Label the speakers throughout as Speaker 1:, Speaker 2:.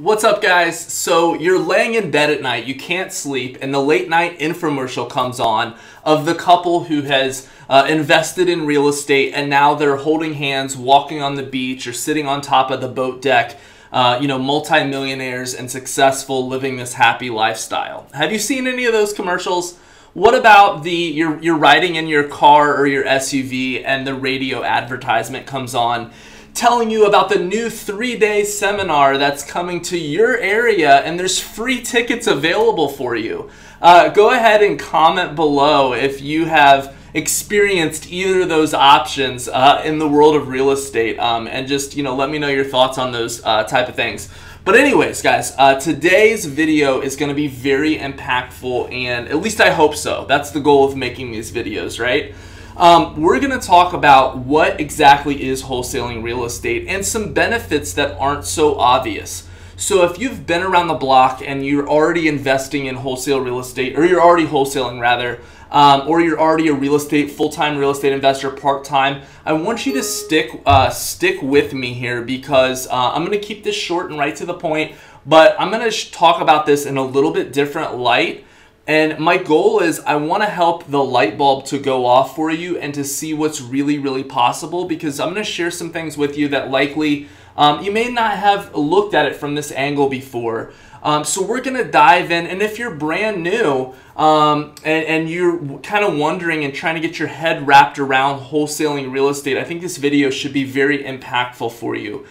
Speaker 1: What's up, guys? So you're laying in bed at night, you can't sleep, and the late night infomercial comes on of the couple who has invested in real estate, and now they're holding hands, walking on the beach or sitting on top of the boat deck, multi-millionaires and successful, living this happy lifestyle. Have you seen any of those commercials? What about you're riding in your car or your SUV and the radio advertisement comes on telling you about the new 3-day seminar that's coming to your area, and there's free tickets available for you. Go ahead and comment below if you have experienced either of those options in the world of real estate, and just let me know your thoughts on those type of things. But anyways, guys, today's video is going to be very impactful, and at least I hope so. That's the goal of making these videos, right? We're going to talk about what exactly is wholesaling real estate and some benefits that aren't so obvious. So if you've been around the block and you're already investing in wholesale real estate, or you're already wholesaling rather, or you're already a full-time real estate investor part-time, I want you to stick with me here because I'm going to keep this short and right to the point, but I'm going to talk about this in a little bit different light. And my goal is I want to help the light bulb to go off for you and to see what's really, really possible, because I'm going to share some things with you that likely you may not have looked at it from this angle before. So we're going to dive in, and if you're brand new and you're kind of wondering and trying to get your head wrapped around wholesaling real estate, I think this video should be very impactful for you.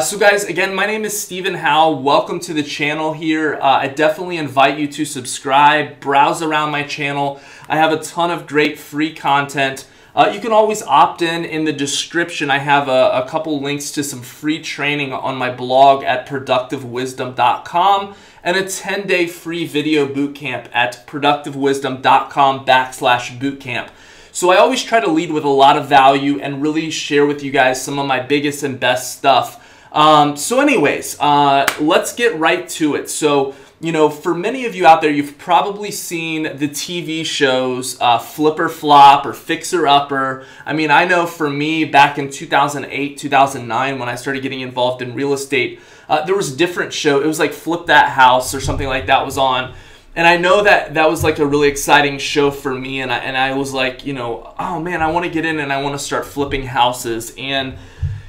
Speaker 1: So guys, again, my name is Stephen Howell. Welcome to the channel here. I definitely invite you to subscribe, browse around my channel. I have a ton of great free content. You can always opt in the description. I have a couple links to some free training on my blog at productivewisdom.com and a 10-day free video bootcamp at productivewisdom.com/bootcamp. So I always try to lead with a lot of value and really share with you guys some of my biggest and best stuff. So anyways, let's get right to it. So, for many of you out there, you've probably seen the TV shows Flip or Flop or Fixer Upper. I mean, I know for me, back in 2008, 2009, when I started getting involved in real estate, there was a different show. It was like Flip That House or something like that was on. And I know that was like a really exciting show for me. And I was like, oh man, I want to get in and I want to start flipping houses. And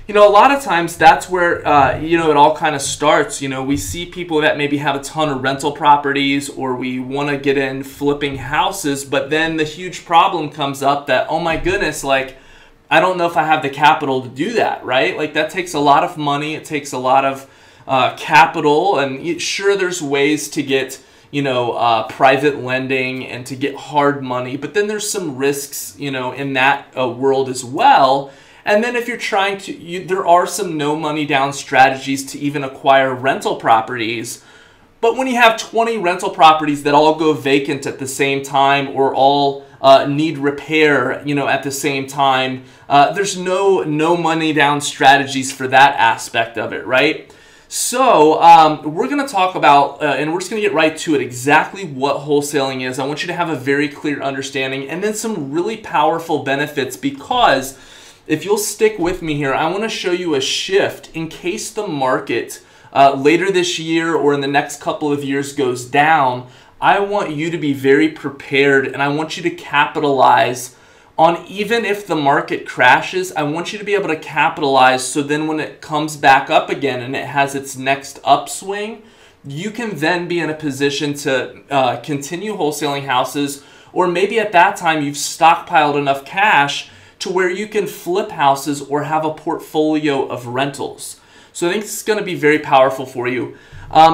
Speaker 1: a lot of times that's where, it all kind of starts. We see people that maybe have a ton of rental properties, or we want to get in flipping houses, but then the huge problem comes up that, oh my goodness, like, I don't know if I have the capital to do that, right? Like, that takes a lot of money. It takes a lot of capital, and sure, there's ways to get, private lending and to get hard money, but then there's some risks, in that world as well. And then if you're trying to, there are some no money down strategies to even acquire rental properties. But when you have 20 rental properties that all go vacant at the same time, or all need repair, at the same time, there's no money down strategies for that aspect of it, right? So we're going to talk about, and we're just going to get right to it, exactly what wholesaling is. I want you to have a very clear understanding, and then some really powerful benefits, because if you'll stick with me here, I want to show you a shift in case the market later this year or in the next couple of years goes down. I want you to be very prepared, and I want you to capitalize on, even if the market crashes, I want you to be able to capitalize, so then when it comes back up again and it has its next upswing, you can then be in a position to continue wholesaling houses, or maybe at that time you've stockpiled enough cash to where you can flip houses or have a portfolio of rentals. So I think this is going to be very powerful for you.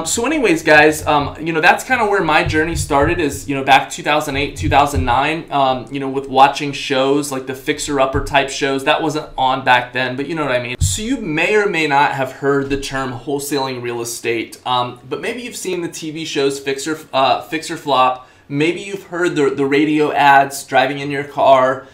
Speaker 1: So anyways, guys, that's kind of where my journey started, is, back 2008, 2009, with watching shows like the Fixer Upper type shows. That wasn't on back then, but you know what I mean. So you may or may not have heard the term wholesaling real estate, but maybe you've seen the TV shows Fixer Flop. Maybe you've heard the radio ads driving in your car.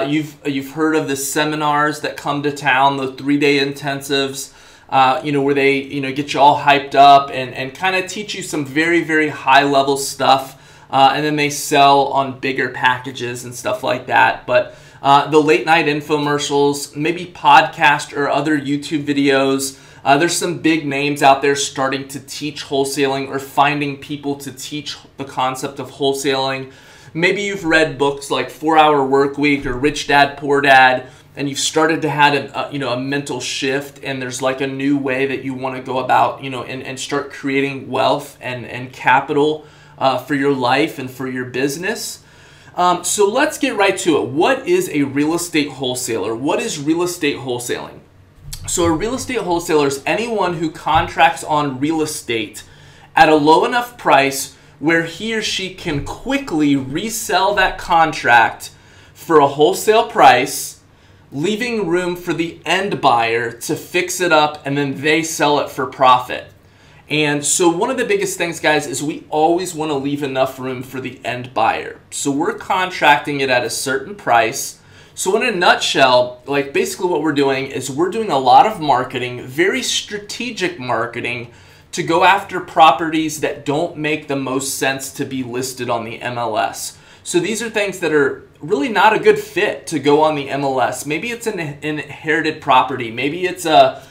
Speaker 1: You've heard of the seminars that come to town, the 3-day intensives, where they, get you all hyped up and kind of teach you some very, very high level stuff. And then they sell on bigger packages and stuff like that. But the late night infomercials, maybe podcast or other YouTube videos, There's some big names out there starting to teach wholesaling or finding people to teach the concept of wholesaling. Maybe you've read books like 4-Hour Workweek or Rich Dad, Poor Dad, and you've started to have a mental shift, and there's like a new way that you want to go about, and start creating wealth and capital for your life and for your business. So let's get right to it. What is a real estate wholesaler? What is real estate wholesaling? So a real estate wholesaler is anyone who contracts on real estate at a low enough price where he or she can quickly resell that contract for a wholesale price, leaving room for the end buyer to fix it up and then they sell it for profit. And so one of the biggest things, guys, is we always want to leave enough room for the end buyer. So we're contracting it at a certain price. So in a nutshell, like basically what we're doing is we're doing a lot of marketing, very strategic marketing, to go after properties that don't make the most sense to be listed on the MLS. So these are things that are really not a good fit to go on the MLS. Maybe it's an inherited property. Maybe it's a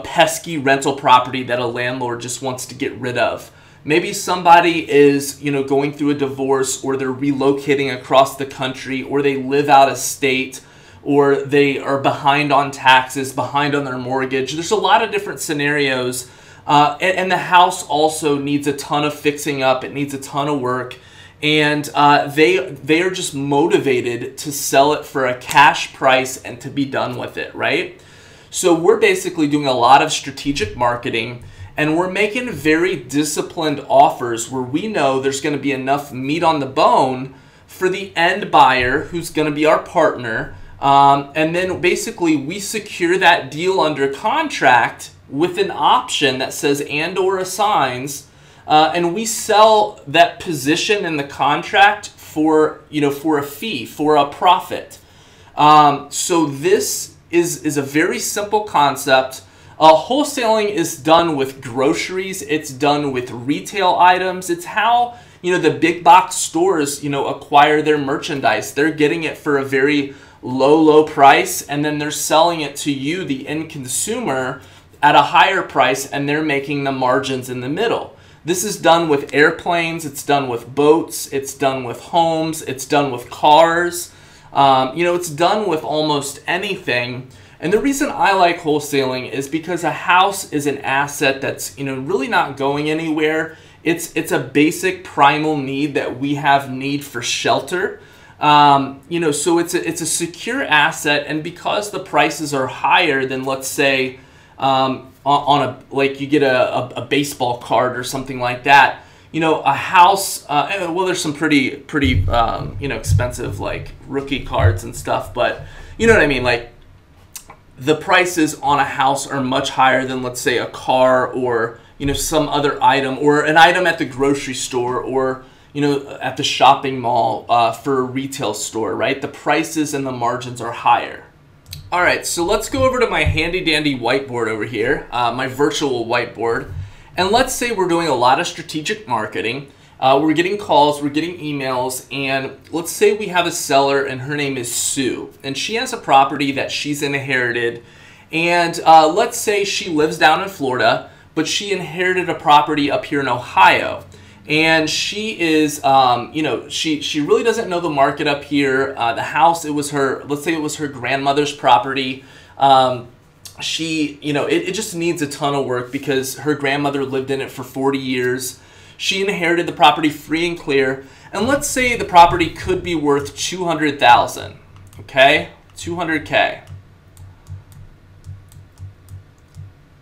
Speaker 1: pesky rental property that a landlord just wants to get rid of. Maybe somebody is, going through a divorce, or they're relocating across the country, or they live out of state, or they are behind on taxes, behind on their mortgage. There's a lot of different scenarios. And the house also needs a ton of fixing up. It needs a ton of work. And they are just motivated to sell it for a cash price and to be done with it, right? So we're basically doing a lot of strategic marketing, and we're making very disciplined offers where we know there's going to be enough meat on the bone for the end buyer, who's going to be our partner. And then basically we secure that deal under contract with an option that says and or assigns, and we sell that position in the contract for a fee, for a profit. So this is a very simple concept. Wholesaling is done with groceries. It's done with retail items. It's how the big box stores acquire their merchandise. They're getting it for a very low price, and then they're selling it to you, the end consumer, at a higher price, and they're making the margins in the middle. This is done with airplanes, it's done with boats, it's done with homes, it's done with cars. It's done with almost anything. And the reason I like wholesaling is because a house is an asset that's really not going anywhere. It's a basic primal need that we have need for shelter. So it's a secure asset, and because the prices are higher than, let's say, you get a baseball card or something like that. A house, there's some pretty expensive like rookie cards and stuff, but you know what I mean? Like the prices on a house are much higher than, let's say, a car or, some other item, or an item at the grocery store, or, at the shopping mall for a retail store, right? The prices and the margins are higher. All right, so let's go over to my handy dandy whiteboard over here, my virtual whiteboard. And let's say we're doing a lot of strategic marketing. We're getting calls, we're getting emails, and let's say we have a seller and her name is Sue. And she has a property that she's inherited. And let's say she lives down in Florida, but she inherited a property up here in Ohio. And she is, she really doesn't know the market up here. The house, let's say it was her grandmother's property. It just needs a ton of work because her grandmother lived in it for 40 years. She inherited the property free and clear. And let's say the property could be worth $200,000, okay? $200K.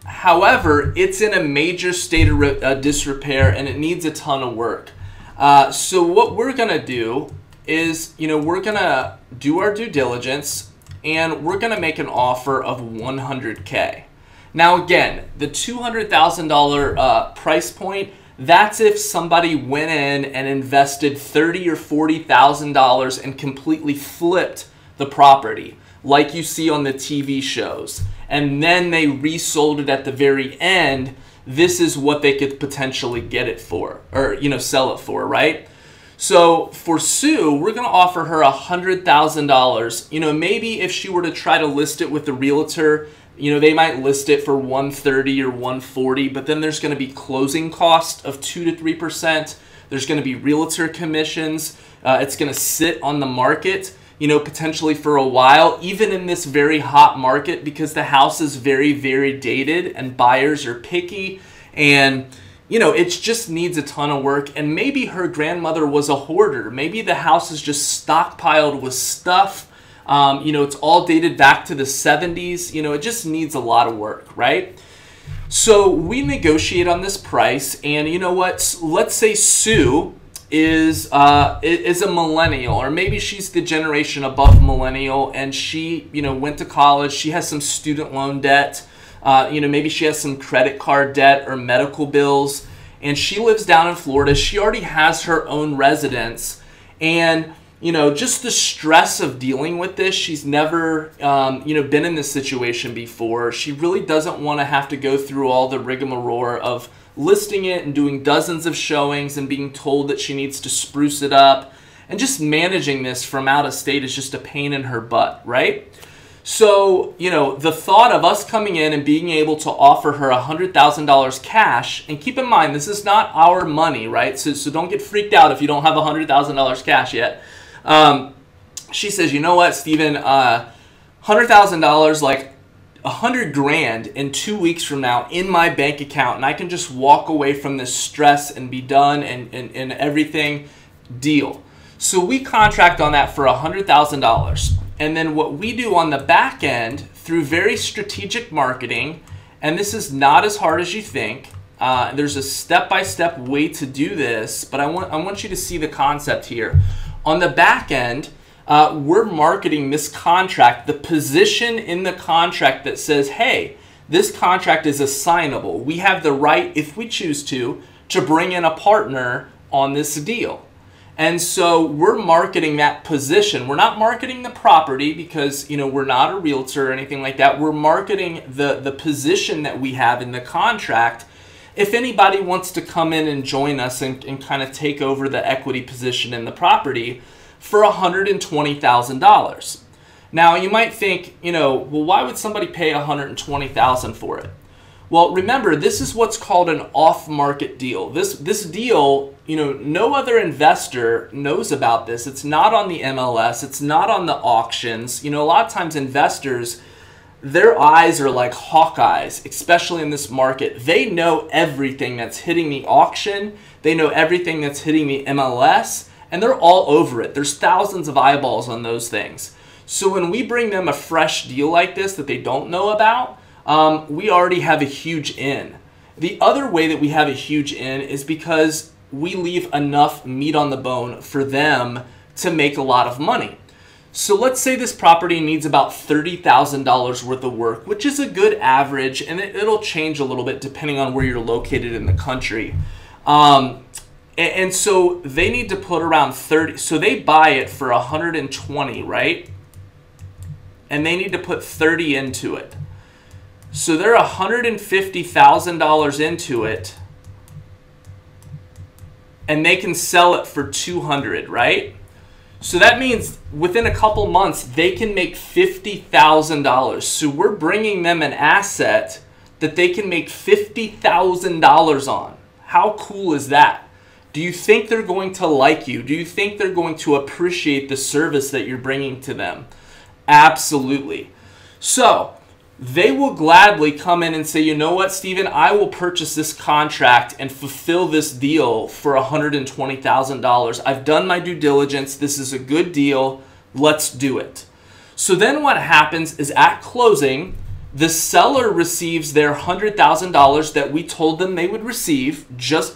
Speaker 1: However, it's in a major state of disrepair and it needs a ton of work. So what we're going to do is, we're going to do our due diligence and we're going to make an offer of $100K. Now again, the $200,000 price point, that's if somebody went in and invested $30,000 or $40,000 and completely flipped the property, like you see on the TV shows. And then they resold it at the very end. This is what they could potentially get it for, or sell it for, right? So for Sue, we're going to offer her $100,000. Maybe if she were to try to list it with the realtor, You know, they might list it for 130 or 140, but then there's going to be closing cost of 2 to 3%. There's going to be realtor commissions. It's going to sit on the market, you know, potentially for a while, even in this very hot market, because the house is very, very dated and buyers are picky, and you know, it just needs a ton of work. And maybe her grandmother was a hoarder. Maybe the house is just stockpiled with stuff. You know, it's all dated back to the 70s. You know, it just needs a lot of work, right? So we negotiate on this price, and you know what? Let's say Sue is a millennial, or maybe she's the generation above millennial, and she, you know, went to college. She has some student loan debt. You know, maybe she has some credit card debt or medical bills, and she lives down in Florida. She already has her own residence, and you know, just the stress of dealing with this. She's never, you know, been in this situation before. She really doesn't want to have to go through all the rigmarole of listing it and doing dozens of showings and being told that she needs to spruce it up, and just managing this from out of state is just a pain in her butt, right? So, you know, the thought of us coming in and being able to offer her $100,000 cash, and keep in mind, this is not our money, right? So don't get freaked out if you don't have $100,000 cash yet. She says, you know what, Steven, $100,000, like $100,000 in 2 weeks from now in my bank account, and I can just walk away from this stress and be done and everything, deal. So we contract on that for $100,000. And then what we do on the back end through very strategic marketing, and this is not as hard as you think. There's a step-by-step way to do this, but I want you to see the concept here. On the back end, we're marketing this contract, the position in the contract that says, hey, this contract is assignable. We have the right, if we choose to bring in a partner on this deal. And so we're marketing that position. We're not marketing the property because, you know, we're not a realtor or anything like that. We're marketing the position that we have in the contract. If anybody wants to come in and join us and kind of take over the equity position in the property for $120,000. Now you might think, you know, well, why would somebody pay $120,000 for it? Well, remember, this is what's called an off-market deal. This deal, you know, no other investor knows about this. It's not on the MLS. It's not on the auctions. You know, a lot of times investors, their eyes are like hawk eyes, especially in this market. They know everything that's hitting the auction. They know everything that's hitting the MLS, and they're all over it. There's thousands of eyeballs on those things. So when we bring them a fresh deal like this that they don't know about, we already have a huge in. The other way that we have a huge in is because we leave enough meat on the bone for them to make a lot of money. So let's say this property needs about $30,000 worth of work, which is a good average, and it'll change a little bit depending on where you're located in the country. And so they need to put around 30, so they buy it for 120, right? And they need to put 30 into it. So they're $150,000 into it, and they can sell it for 200, right? So that means within a couple months, they can make $50,000. So we're bringing them an asset that they can make $50,000 on. How cool is that? Do you think they're going to like you? Do you think they're going to appreciate the service that you're bringing to them? Absolutely. So they will gladly come in and say, you know what, Steven, I will purchase this contract and fulfill this deal for $120,000. I've done my due diligence. This is a good deal. Let's do it. So then what happens is at closing, the seller receives their $100,000 that we told them they would receive,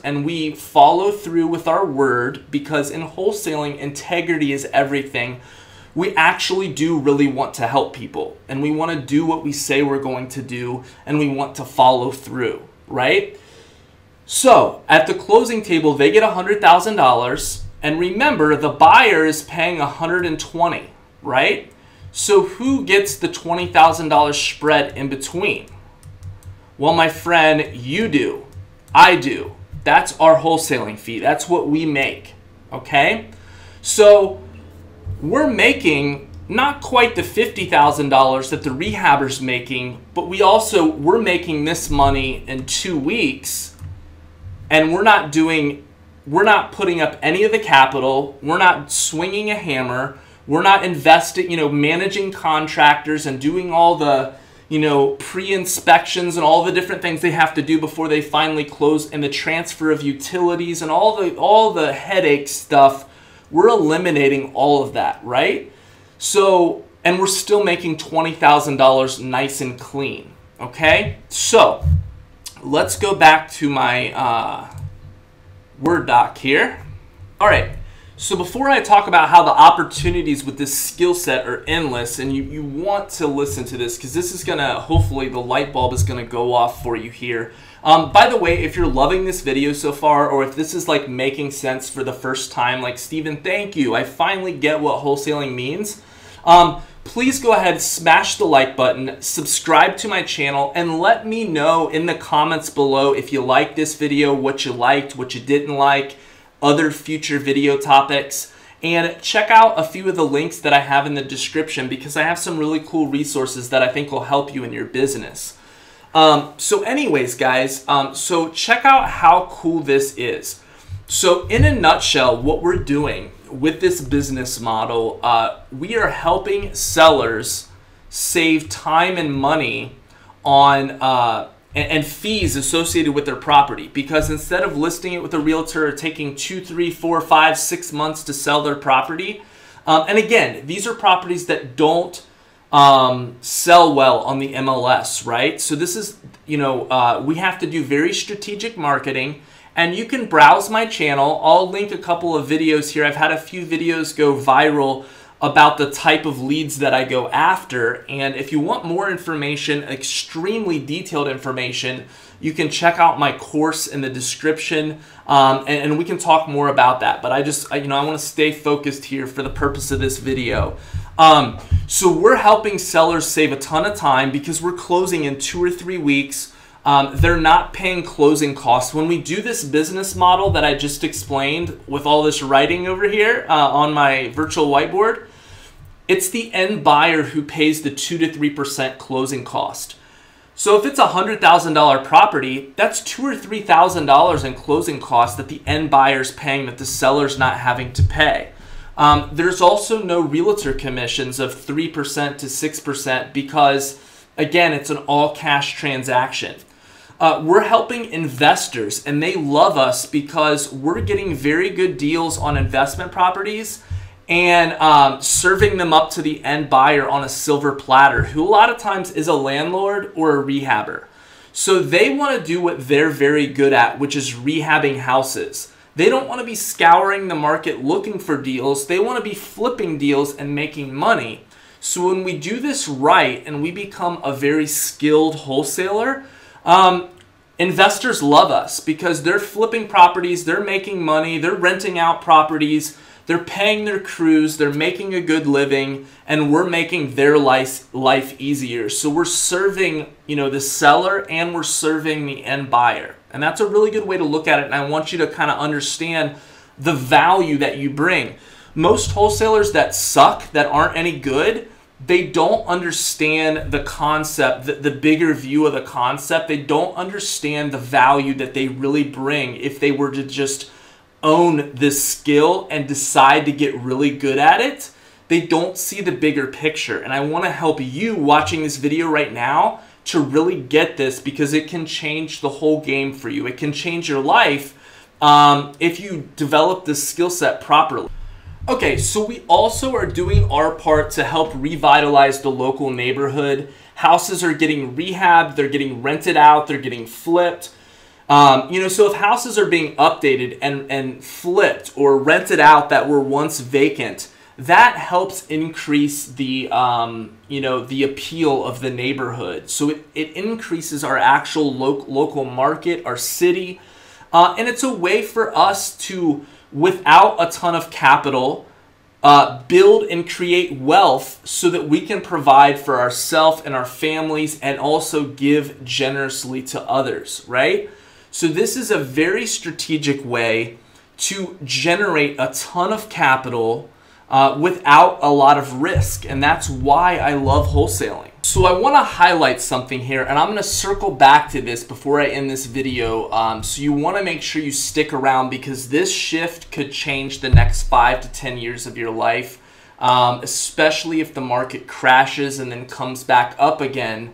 Speaker 1: and we follow through with our word, because in wholesaling, integrity is everything. We actually do really want to help people, and we want to do what we say we're going to do, and we want to follow through, right? So at the closing table, they get $100,000, and remember, the buyer is paying $120,000, right? So who gets the $20,000 spread in between? Well, my friend, you do. I do. That's our wholesaling fee. That's what we make, okay? So we're making not quite the $50,000 that the rehabber's making, but we're making this money in 2 weeks, and we're not putting up any of the capital, we're not swinging a hammer, we're not investing, managing contractors and doing all the, pre-inspections and all the different things they have to do before they finally close, and the transfer of utilities and all the headache stuff. We're eliminating all of that, right? So, and we're still making $20,000 nice and clean, okay? So, let's go back to my Word doc here. All right, so before I talk about how the opportunities with this skill set are endless, and you want to listen to this because this is gonna, hopefully the light bulb is gonna go off for you here. By the way, if you're loving this video so far, or if this is like making sense for the first time, like, Steven, thank you, I finally get what wholesaling means. Please go ahead, smash the like button, subscribe to my channel, and let me know in the comments below if you liked this video, what you liked, what you didn't like, other future video topics. And check out a few of the links that I have in the description because I have some really cool resources that I think will help you in your business. So anyways, guys, so check out how cool this is. So in a nutshell, what we're doing with this business model, we are helping sellers save time and money on and fees associated with their property, because instead of listing it with a realtor or taking 2, 3, 4, 5, 6 months to sell their property, and again, these are properties that don't sell well on the MLS, right? So this is, we have to do very strategic marketing. And you can browse my channel. I'll link a couple of videos here. I've had a few videos go viral about the type of leads that I go after. And if you want more information, extremely detailed information, you can check out my course in the description, and we can talk more about that. But I want to stay focused here for the purpose of this video. So we're helping sellers save a ton of time because we're closing in 2 or 3 weeks. They're not paying closing costs. When we do this business model that I just explained with all this writing over here on my virtual whiteboard, it's the end buyer who pays the 2 to 3% closing cost. So if it's a $100,000 property, that's $2,000 or $3,000 in closing costs that the end buyer's paying that the seller's not having to pay. There's also no realtor commissions of 3% to 6% because, again, it's an all-cash transaction. We're helping investors, and they love us because we're getting very good deals on investment properties and serving them up to the end buyer on a silver platter, who a lot of times is a landlord or a rehabber. So they want to do what they're very good at, which is rehabbing houses. They don't want to be scouring the market looking for deals. They want to be flipping deals and making money. So when we do this right and we become a very skilled wholesaler, investors love us because they're flipping properties, they're making money, they're renting out properties, they're paying their crews, they're making a good living, and we're making their life easier. So we're serving, the seller, and we're serving the end buyer. And that's a really good way to look at it, and I want you to kind of understand the value that you bring. Most wholesalers that suck, that aren't any good, they don't understand the concept, the bigger view of the concept. They don't understand the value that they really bring if they were to just own this skill and decide to get really good at it. They don't see the bigger picture. And I want to help you watching this video right now to really get this, because it can change the whole game for you. It can change your life if you develop this skill set properly. Okay, so we also are doing our part to help revitalize the local neighborhood. Houses are getting rehabbed, they're getting rented out, they're getting flipped. So if houses are being updated and flipped or rented out that were once vacant, that helps increase the the appeal of the neighborhood. So it increases our actual local market, our city, and it's a way for us to, without a ton of capital, build and create wealth so that we can provide for ourselves and our families and also give generously to others, right? So this is a very strategic way to generate a ton of capital without a lot of risk. And that's why I love wholesaling. So I want to highlight something here, and I'm going to circle back to this before I end this video. So you want to make sure you stick around, because this shift could change the next 5 to 10 years of your life, especially if the market crashes and then comes back up again.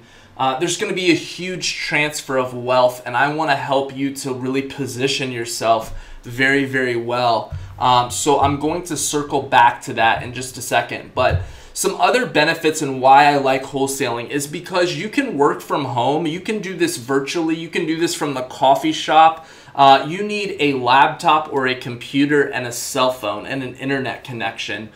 Speaker 1: There's going to be a huge transfer of wealth, and I want to help you to really position yourself very, very well. So I'm going to circle back to that in just a second. But some other benefits and why I like wholesaling is because you can work from home. You can do this virtually. You can do this from the coffee shop. You need a laptop or a computer and a cell phone and an internet connection.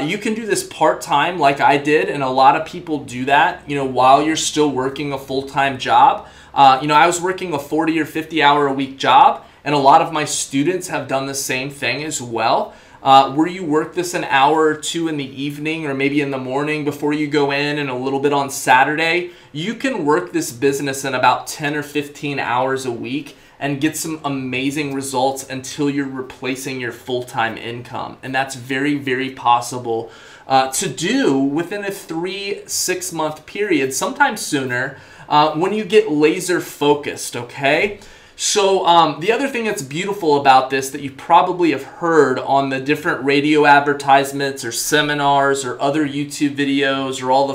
Speaker 1: You can do this part-time like I did, and a lot of people do that, while you're still working a full-time job. I was working a 40 or 50 hour a week job, and a lot of my students have done the same thing as well. Where you work this an hour or two in the evening or maybe in the morning before you go in, and a little bit on Saturday, you can work this business in about 10 or 15 hours a week and get some amazing results until you're replacing your full-time income. And that's very, very possible to do within a 3-6 month period, sometimes sooner, when you get laser focused, okay? So the other thing that's beautiful about this that you probably have heard on the different radio advertisements or seminars or other YouTube videos or all the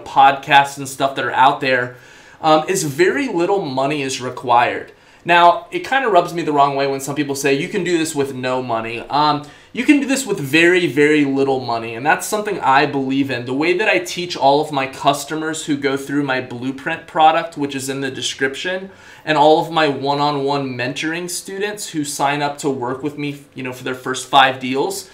Speaker 1: podcasts and stuff that are out there is very little money is required. Now, it kind of rubs me the wrong way when some people say you can do this with no money. You can do this with very, very little money, and that's something I believe in. The way that I teach all of my customers who go through my blueprint product, which is in the description, and all of my one-on-one mentoring students who sign up to work with me, for their first 5 deals,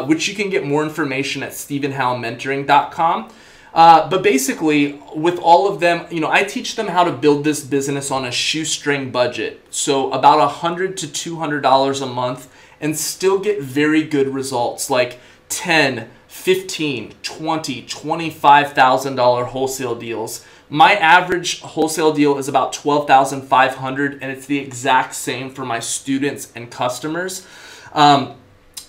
Speaker 1: which you can get more information at stephenhowellmentoring.com. But basically, with all of them, I teach them how to build this business on a shoestring budget. So about $100 to $200 a month, and still get very good results like $10, $15, $20, $25,000 wholesale deals. My average wholesale deal is about $12,500, and it's the exact same for my students and customers.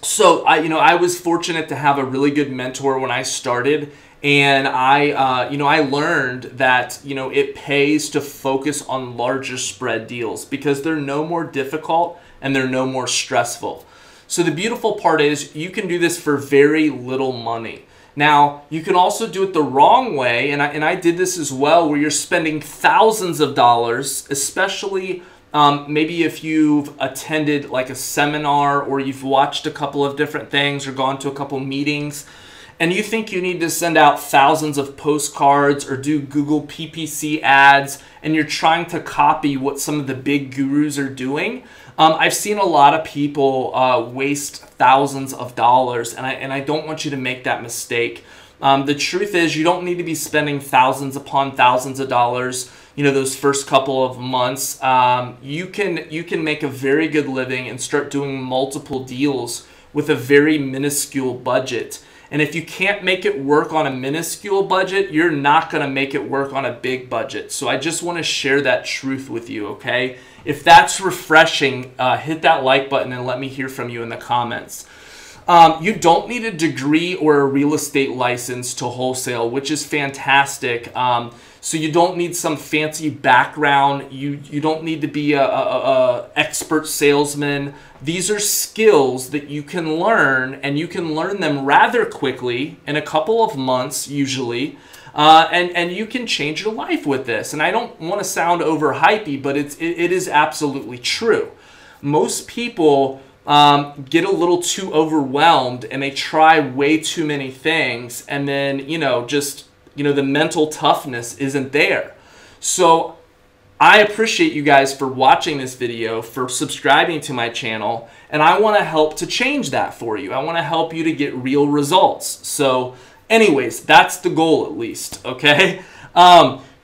Speaker 1: So I was fortunate to have a really good mentor when I started. And I learned that, it pays to focus on larger spread deals because they're no more difficult and they're no more stressful. So the beautiful part is you can do this for very little money. Now, you can also do it the wrong way, and I did this as well, where you're spending thousands of dollars, especially maybe if you've attended like a seminar or you've watched a couple of different things or gone to a couple meetings, and you think you need to send out thousands of postcards or do Google PPC ads, and you're trying to copy what some of the big gurus are doing, I've seen a lot of people waste thousands of dollars, and I don't want you to make that mistake. The truth is, you don't need to be spending thousands upon thousands of dollars, those first couple of months. You can make a very good living and start doing multiple deals with a very minuscule budget. And if you can't make it work on a minuscule budget, you're not going to make it work on a big budget. So I just want to share that truth with you, okay? If that's refreshing, hit that like button and let me hear from you in the comments. You don't need a degree or a real estate license to wholesale, which is fantastic. So you don't need some fancy background. You don't need to be a expert salesman. These are skills that you can learn, and you can learn them rather quickly in a couple of months usually. And you can change your life with this. And I don't want to sound overhypey, but it is absolutely true. Most people get a little too overwhelmed and they try way too many things, and then the mental toughness isn't there. So I appreciate you guys for watching this video, for subscribing to my channel, and I want to help to change that for you. I want to help you to get real results. So anyways, that's the goal, at least, okay?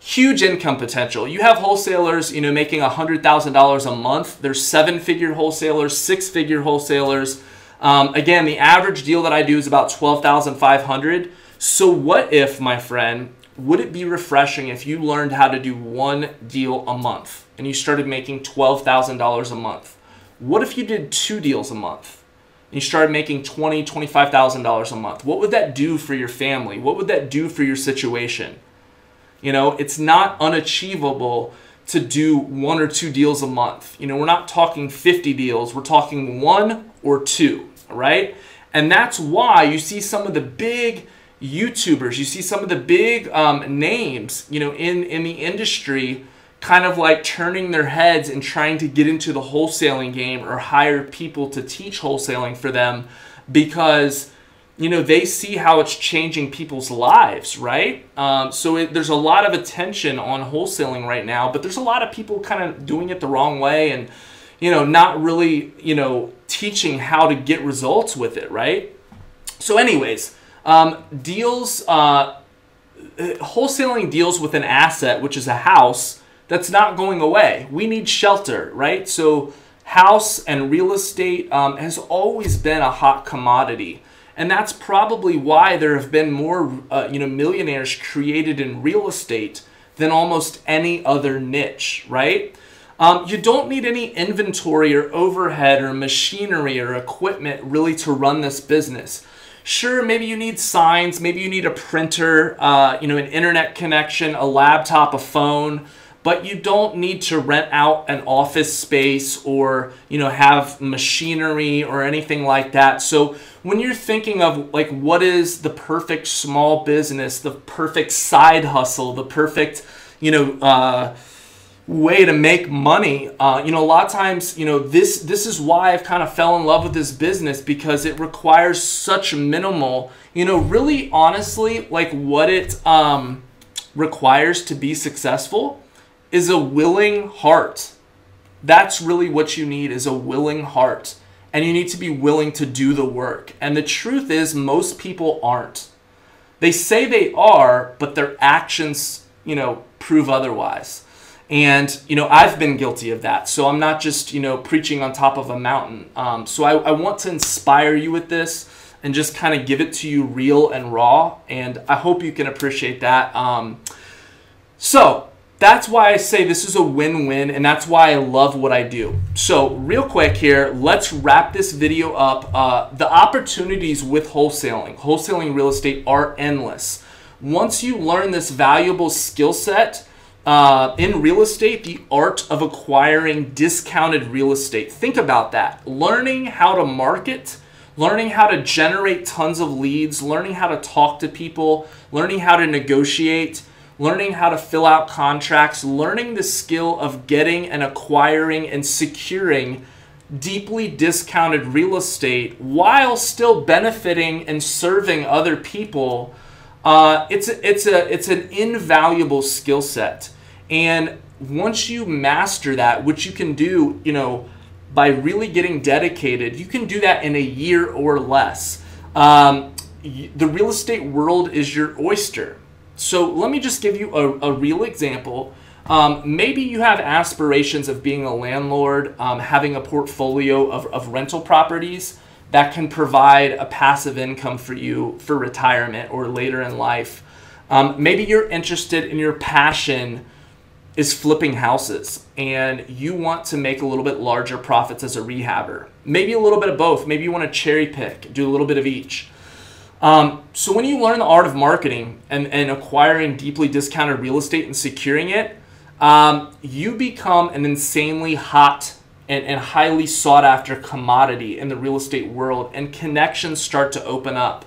Speaker 1: Huge income potential. You have wholesalers, making $100,000 a month. There's 7-figure wholesalers, 6-figure wholesalers. Again, the average deal that I do is about $12,500. So what if, my friend, would it be refreshing if you learned how to do 1 deal a month and you started making $12,000 a month? What if you did 2 deals a month? and you started making $20,000, $25,000 a month? What would that do for your family? What would that do for your situation? You know, it's not unachievable to do 1 or 2 deals a month. You know, we're not talking 50 deals. We're talking 1 or 2, right? And that's why you see some of the big YouTubers, you see some of the big names, you know, in the industry kind of like turning their heads and trying to get into the wholesaling game or hire people to teach wholesaling for them because, you know, they see how it's changing people's lives, right? There's a lot of attention on wholesaling right now, but there's a lot of people kind of doing it the wrong way and, you know, not really, you know, teaching how to get results with it, right? So anyways, wholesaling deals with an asset, which is a house, that's not going away. We need shelter, right? So house and real estate has always been a hot commodity. And that's probably why there have been more millionaires created in real estate than almost any other niche, right? You don't need any inventory or overhead or machinery or equipment really to run this business. Sure, maybe you need signs, maybe you need a printer, an internet connection, a laptop, a phone, but you don't need to rent out an office space or, you know, have machinery or anything like that. So when you're thinking of like what is the perfect small business, the perfect side hustle, the perfect, way to make money, a lot of times, this is why I've kind of fell in love with this business, because it requires such minimal, really honestly, like what it requires to be successful is a willing heart. That's really what you need, is a willing heart. And you need to be willing to do the work. And the truth is, most people aren't. They say they are, but their actions, prove otherwise. And, I've been guilty of that. So I'm not just, preaching on top of a mountain. So I want to inspire you with this and just kind of give it to you real and raw. And I hope you can appreciate that. So that's why I say this is a win-win, and that's why I love what I do. So real quick here, let's wrap this video up. The opportunities with wholesaling real estate are endless. Once you learn this valuable skill set in real estate, the art of acquiring discounted real estate. Think about that. Learning how to market, learning how to generate tons of leads, learning how to talk to people, learning how to negotiate, learning how to fill out contracts, learning the skill of getting and acquiring and securing deeply discounted real estate while still benefiting and serving other people. It's an invaluable skill set. And once you master that, which you can do, by really getting dedicated, you can do that in a year or less. The real estate world is your oyster. So let me just give you a real example. Maybe you have aspirations of being a landlord, having a portfolio of rental properties that can provide a passive income for you for retirement or later in life. Maybe you're interested in your passion is flipping houses and you want to make a little bit larger profits as a rehabber. Maybe a little bit of both. Maybe you want to cherry pick, do a little bit of each. So when you learn the art of marketing and acquiring deeply discounted real estate and securing it, you become an insanely hot and highly sought after commodity in the real estate world, and connections start to open up.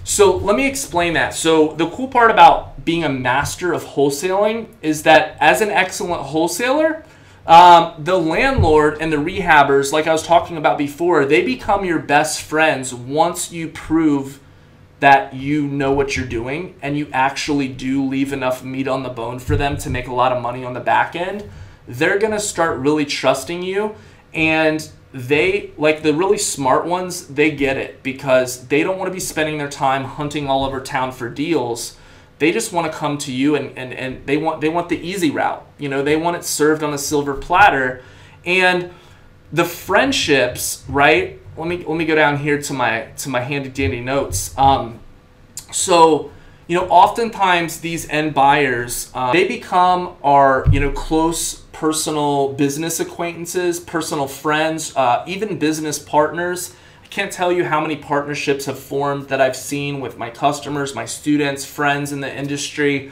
Speaker 1: So let me explain that. So the cool part about being a master of wholesaling is that as an excellent wholesaler, the landlord and the rehabbers, like I was talking about before, they become your best friends once you prove that you know what you're doing and you actually do leave enough meat on the bone for them to make a lot of money on the back end. They're going to start really trusting you, and they, like the really smart ones, they get it because they don't want to be spending their time hunting all over town for deals. They just want to come to you and they want the easy route. They want it served on a silver platter. And the friendships, right? Let me go down here to my handy dandy notes. So oftentimes these end buyers, they become our close personal business acquaintances, personal friends, even business partners. I can't tell you how many partnerships have formed that I've seen with my customers, my students, friends in the industry.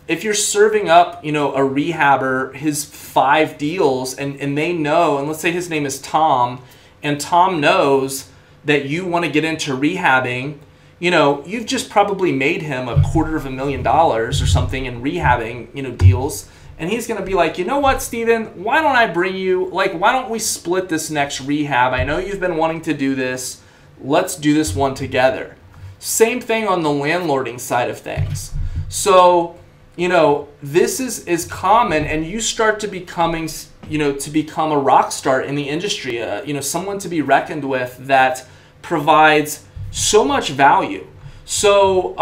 Speaker 1: If you're serving up, a rehabber his 5 deals and they know, and let's say his name is Tom, and Tom knows that you want to get into rehabbing, you've just probably made him $250,000 or something in rehabbing, deals. And he's going to be like, you know what, Steven, why don't I bring you, why don't we split this next rehab? I know you've been wanting to do this. Let's do this one together. Same thing on the landlording side of things. So, this is common, and you start to become a rock star in the industry, someone to be reckoned with that provides so much value. So,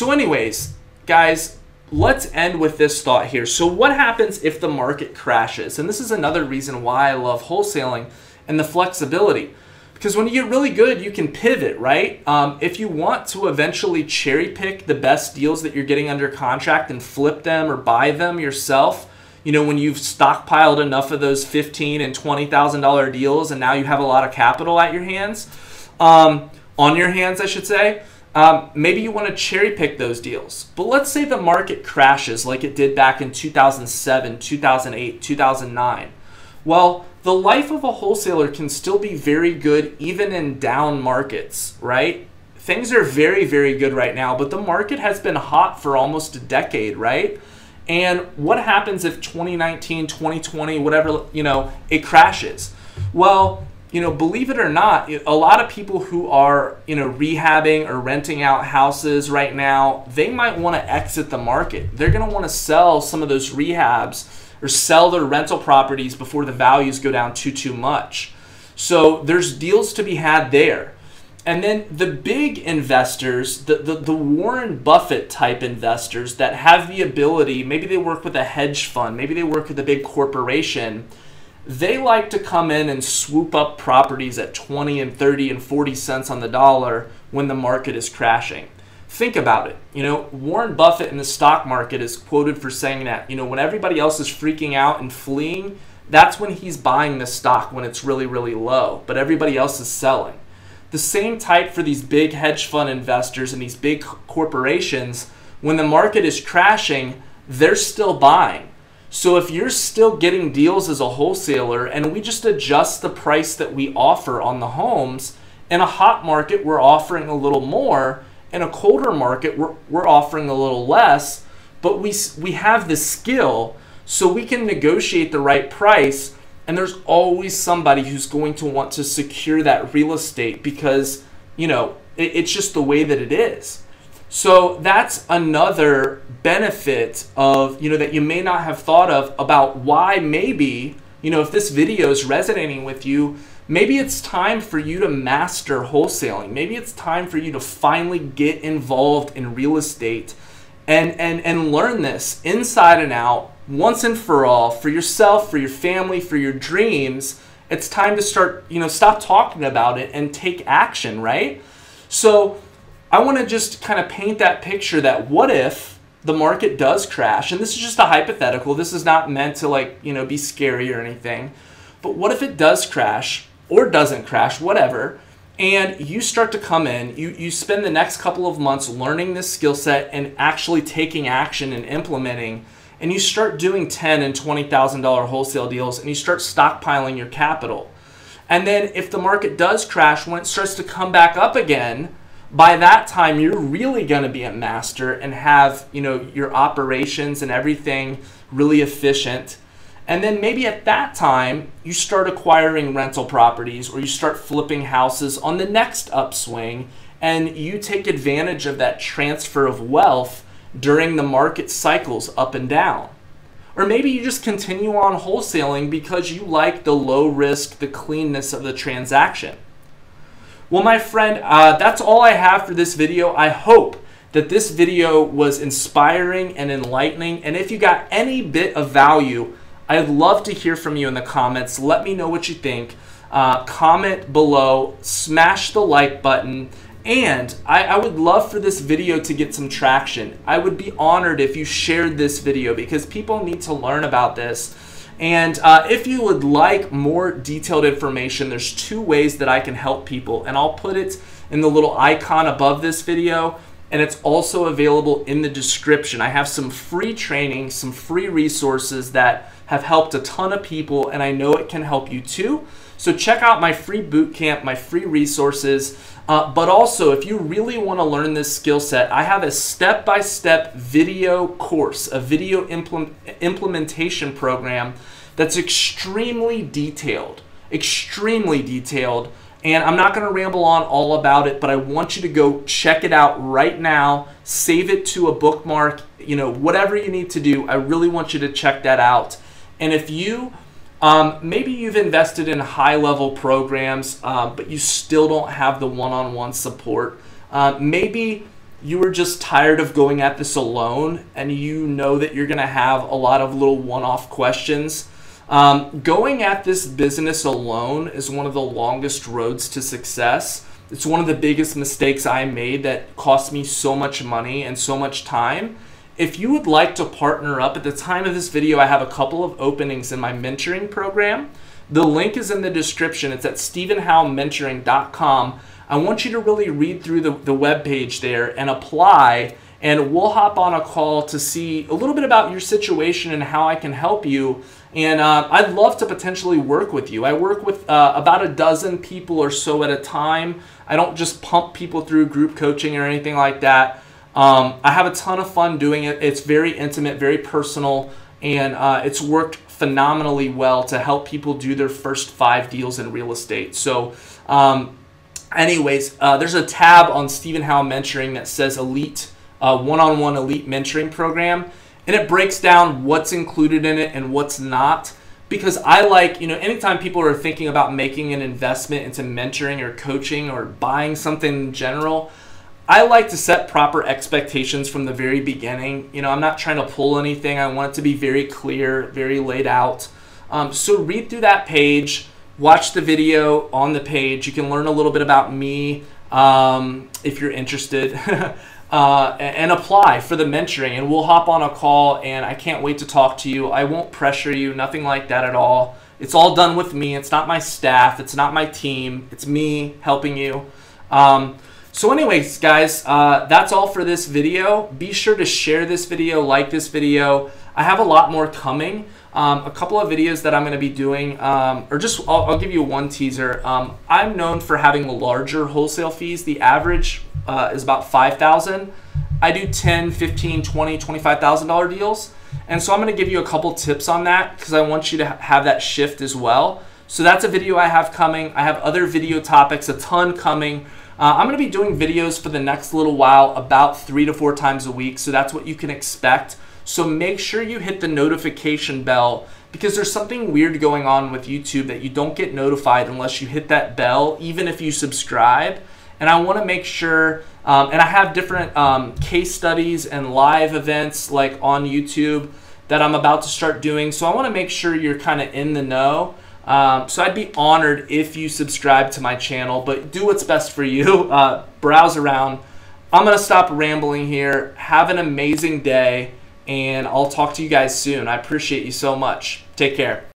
Speaker 1: anyways, guys, let's end with this thought here. So what happens if the market crashes? And this is another reason why I love wholesaling and the flexibility. Because when you get really good, you can pivot, right? If you want to eventually cherry pick the best deals that you're getting under contract and flip them or buy them yourself, when you've stockpiled enough of those $15,000 and $20,000 deals and now you have a lot of capital at your hands, on your hands, I should say, maybe you want to cherry pick those deals. But let's say the market crashes like it did back in 2007, 2008, 2009. Well, the life of a wholesaler can still be very good even in down markets, right? Things are very, very good right now, but the market has been hot for almost a decade, right? And what happens if 2019, 2020, whatever, it crashes? Well, believe it or not, a lot of people who are, rehabbing or renting out houses right now, they might want to exit the market. They're going to want to sell some of those rehabs or sell their rental properties before the values go down too much. So there's deals to be had there. And then the big investors, the Warren Buffett type investors that have the ability, maybe they work with a hedge fund, maybe they work with a big corporation, they like to come in and swoop up properties at 20 and 30 and 40 cents on the dollar when the market is crashing. Think about it. Warren Buffett in the stock market is quoted for saying that, when everybody else is freaking out and fleeing, that's when he's buying the stock when it's really, really low, but everybody else is selling. The same type for these big hedge fund investors and these big corporations, when the market is crashing, they're still buying. So if you're still getting deals as a wholesaler and we just adjust the price that we offer on the homes, in a hot market, we're offering a little more. In a colder market, we're offering a little less, but we have the skill so we can negotiate the right price, and there's always somebody who's going to want to secure that real estate because, it's just the way that it is. So that's another benefit of, that you may not have thought of about why maybe, if this video is resonating with you, maybe it's time for you to master wholesaling. Maybe it's time for you to finally get involved in real estate and learn this inside and out once and for all for yourself, for your family, for your dreams. It's time to start, stop talking about it and take action, right? So I want to just kind of paint that picture that what if the market does crash? And this is just a hypothetical. This is not meant to be scary or anything. But what if it does crash? Or doesn't crash, whatever, and you start to come in, you spend the next couple of months learning this skill set and actually taking action and implementing, and you start doing $10,000 and $20,000 wholesale deals, and you start stockpiling your capital. And then if the market does crash, when it starts to come back up again, by that time you're really going to be a master and have your operations and everything really efficient. And then maybe at that time, you start acquiring rental properties or you start flipping houses on the next upswing, and you take advantage of that transfer of wealth during the market cycles up and down. Or maybe you just continue on wholesaling because you like the low risk, the cleanness of the transaction. Well, my friend, that's all I have for this video. I hope that this video was inspiring and enlightening. And if you got any bit of value, I'd love to hear from you in the comments. Let me know what you think. Comment below, smash the like button, and I would love for this video to get some traction. I would be honored if you shared this video because people need to learn about this. And if you would like more detailed information, there's 2 ways that I can help people, and I'll put it in the little icon above this video, and it's also available in the description. I have some free training, some free resources that have helped a ton of people, and I know it can help you too. So check out my free bootcamp, my free resources. But also, if you really want to learn this skill set, I have a step-by-step video course, a video implementation program that's extremely detailed. And I'm not going to ramble on all about it, but I want you to go check it out right now. Save it to a bookmark, whatever you need to do. I really want you to check that out. And if you maybe you've invested in high-level programs, but you still don't have the one-on-one support. Maybe you were just tired of going at this alone, and you know that you're going to have a lot of little one-off questions. Going at this business alone is one of the longest roads to success. It's one of the biggest mistakes I made that cost me so much money and so much time. If you would like to partner up, at the time of this video, I have a couple of openings in my mentoring program. The link is in the description. It's at stephenhowellmentoring.com. I want you to really read through the webpage there and apply, and we'll hop on a call to see a little bit about your situation and how I can help you. And I'd love to potentially work with you. I work with about a dozen people or so at a time. I don't just pump people through group coaching or anything like that. I have a ton of fun doing it. It's very intimate, very personal, and it's worked phenomenally well to help people do their first 5 deals in real estate. So there's a tab on Stephen Howell Mentoring that says Elite, one-on-one elite mentoring program, and it breaks down what's included in it and what's not. Because I like, anytime people are thinking about making an investment into mentoring or coaching or buying something in general, I like to set proper expectations from the very beginning. I'm not trying to pull anything. I want it to be very clear, very laid out. So read through that page, watch the video on the page. You can learn a little bit about me if you're interested, and apply for the mentoring. And we'll hop on a call, and I can't wait to talk to you. I won't pressure you, nothing like that at all. It's all done with me. It's not my staff. It's not my team. It's me helping you. So anyways, guys, that's all for this video. Be sure to share this video, like this video. I have a lot more coming. A couple of videos that I'm going to be doing, I'll give you one teaser. I'm known for having larger wholesale fees. The average is about $5,000. I do $10, $15, $20, $25,000 deals. And so I'm going to give you a couple tips on that because I want you to have that shift as well. So that's a video I have coming. I have other video topics, a ton coming. I'm going to be doing videos for the next little while, about 3 to 4 times a week, so that's what you can expect. So make sure you hit the notification bell, because there's something weird going on with YouTube that you don't get notified unless you hit that bell, even if you subscribe. And I want to make sure, and I have different case studies and live events like on YouTube that I'm about to start doing, so I want to make sure you're kind of in the know. So I'd be honored if you subscribe to my channel, but do what's best for you. Browse around. I'm going to stop rambling here. Have an amazing day, and I'll talk to you guys soon. I appreciate you so much. Take care.